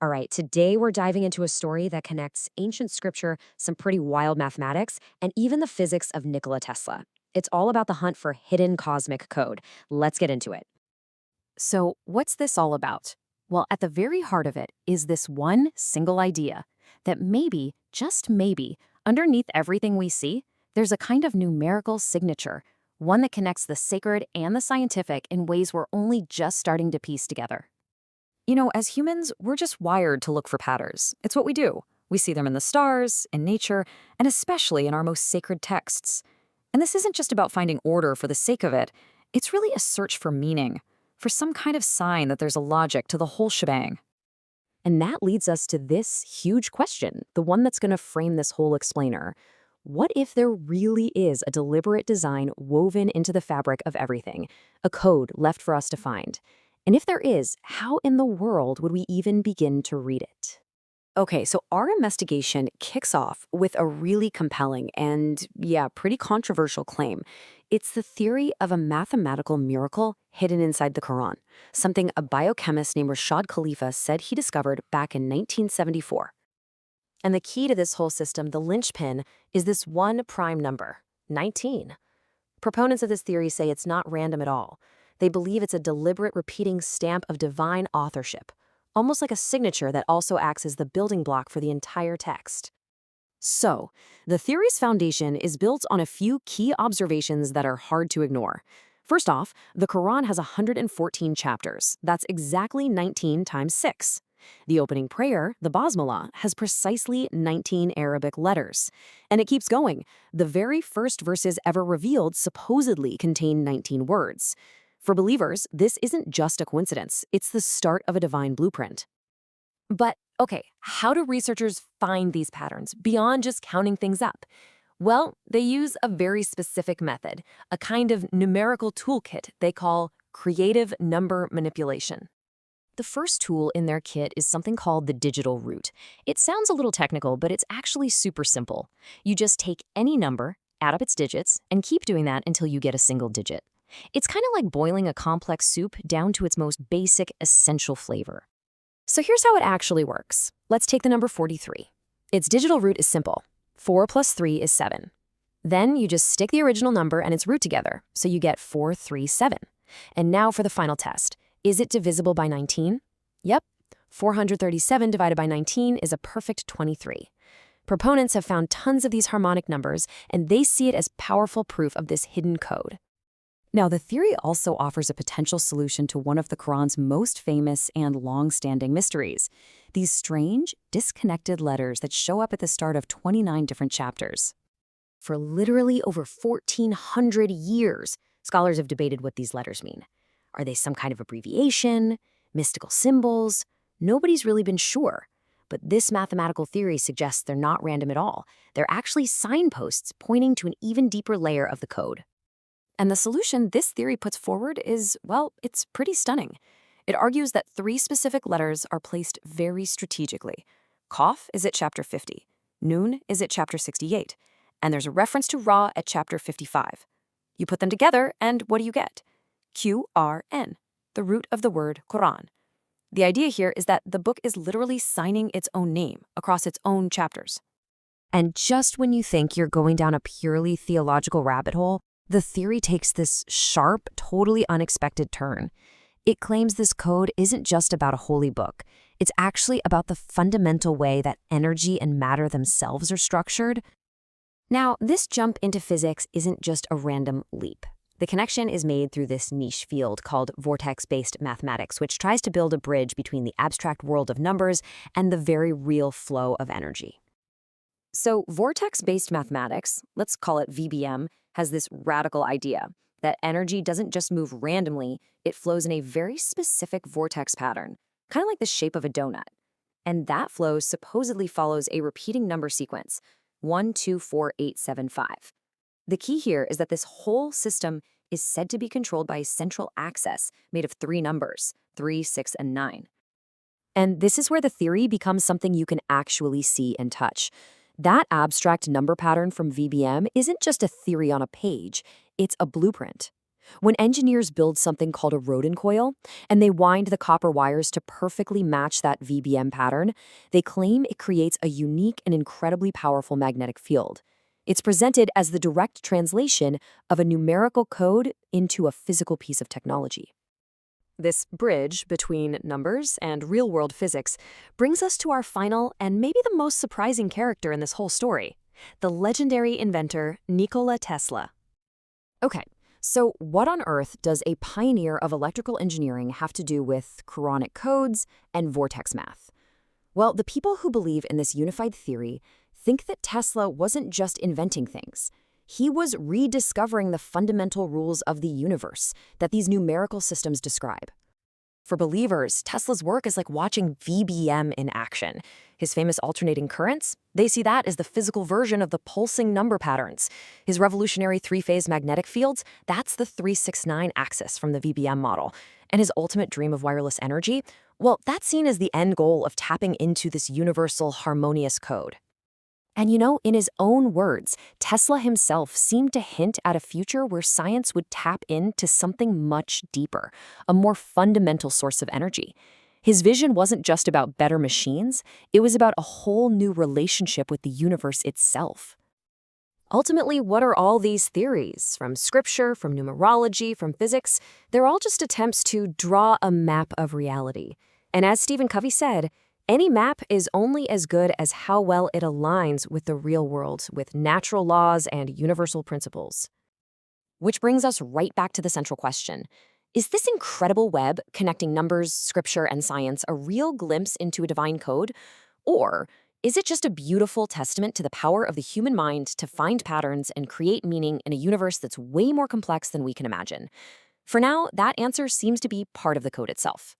All right, today we're diving into a story that connects ancient scripture, some pretty wild mathematics, and even the physics of Nikola Tesla. It's all about the hunt for hidden cosmic code. Let's get into it. So, what's this all about? Well, at the very heart of it is this one single idea that maybe, just maybe, underneath everything we see, there's a kind of numerical signature, one that connects the sacred and the scientific in ways we're only just starting to piece together. As humans, we're just wired to look for patterns. It's what we do. We see them in the stars, in nature, and especially in our most sacred texts. And this isn't just about finding order for the sake of it, it's really a search for meaning, for some kind of sign that there's a logic to the whole shebang. And that leads us to this huge question, the one that's going to frame this whole explainer. What if there really is a deliberate design woven into the fabric of everything, a code left for us to find? And if there is, how in the world would we even begin to read it? Okay, so our investigation kicks off with a really compelling and, yeah, pretty controversial claim. It's the theory of a mathematical miracle hidden inside the Quran, something a biochemist named Rashad Khalifa said he discovered back in 1974. And the key to this whole system, the linchpin, is this one prime number, 19. Proponents of this theory say it's not random at all. They believe it's a deliberate repeating stamp of divine authorship, almost like a signature that also acts as the building block for the entire text. So, the theory's foundation is built on a few key observations that are hard to ignore. First off, the Quran has 114 chapters. That's exactly 19 times 6. The opening prayer, the Basmala, has precisely 19 Arabic letters. And it keeps going. The very first verses ever revealed supposedly contain 19 words. For believers, this isn't just a coincidence. It's the start of a divine blueprint. But, okay, how do researchers find these patterns beyond just counting things up? Well, they use a very specific method, a kind of numerical toolkit they call creative number manipulation. The first tool in their kit is something called the digital root. It sounds a little technical, but it's actually super simple. You just take any number, add up its digits, and keep doing that until you get a single digit. It's kind of like boiling a complex soup down to its most basic, essential flavor. So here's how it actually works. Let's take the number 43. Its digital root is simple. 4 plus 3 is 7. Then you just stick the original number and its root together, so you get 437. And now for the final test. Is it divisible by 19? Yep. 437 divided by 19 is a perfect 23. Proponents have found tons of these harmonic numbers, and they see it as powerful proof of this hidden code. Now, the theory also offers a potential solution to one of the Quran's most famous and long-standing mysteries, these strange, disconnected letters that show up at the start of 29 different chapters. For literally over 1,400 years, scholars have debated what these letters mean. Are they some kind of abbreviation, mystical symbols? Nobody's really been sure. But this mathematical theory suggests they're not random at all. They're actually signposts pointing to an even deeper layer of the code. And the solution this theory puts forward is, well, it's pretty stunning. It argues that 3 specific letters are placed very strategically. Qaf is at chapter 50, Nun is at chapter 68, and there's a reference to Ra at chapter 55. You put them together, and what do you get? QRN, the root of the word Quran. The idea here is that the book is literally signing its own name across its own chapters. And just when you think you're going down a purely theological rabbit hole, the theory takes this sharp, totally unexpected turn. It claims this code isn't just about a holy book. It's actually about the fundamental way that energy and matter themselves are structured. Now, this jump into physics isn't just a random leap. The connection is made through this niche field called vortex-based mathematics, which tries to build a bridge between the abstract world of numbers and the very real flow of energy. So vortex-based mathematics, let's call it VBM, has this radical idea that energy doesn't just move randomly, it flows in a very specific vortex pattern, kind of like the shape of a donut. And that flow supposedly follows a repeating number sequence, 1, 2, 4, 8, 7, 5. The key here is that this whole system is said to be controlled by a central axis made of 3 numbers, 3, 6, and 9. And this is where the theory becomes something you can actually see and touch. That abstract number pattern from VBM isn't just a theory on a page, it's a blueprint. When engineers build something called a rodent coil, and they wind the copper wires to perfectly match that VBM pattern, they claim it creates a unique and incredibly powerful magnetic field. It's presented as the direct translation of a numerical code into a physical piece of technology. This bridge between numbers and real-world physics brings us to our final and maybe the most surprising character in this whole story, the legendary inventor Nikola Tesla. Okay, so what on earth does a pioneer of electrical engineering have to do with Quranic codes and vortex math? Well, the people who believe in this unified theory think that Tesla wasn't just inventing things. He was rediscovering the fundamental rules of the universe that these numerical systems describe. For believers, Tesla's work is like watching VBM in action. His famous alternating currents, they see that as the physical version of the pulsing number patterns. His revolutionary three-phase magnetic fields, that's the 369 axis from the VBM model. And his ultimate dream of wireless energy, well, that's seen as the end goal of tapping into this universal harmonious code. And in his own words, Tesla himself seemed to hint at a future where science would tap into something much deeper, a more fundamental source of energy. His vision wasn't just about better machines, it was about a whole new relationship with the universe itself. Ultimately, what are all these theories? From scripture, from numerology, from physics? They're all just attempts to draw a map of reality. And as Stephen Covey said, any map is only as good as how well it aligns with the real world, with natural laws and universal principles. Which brings us right back to the central question. Is this incredible web connecting numbers, scripture, and science a real glimpse into a divine code? Or is it just a beautiful testament to the power of the human mind to find patterns and create meaning in a universe that's way more complex than we can imagine? For now, that answer seems to be part of the code itself.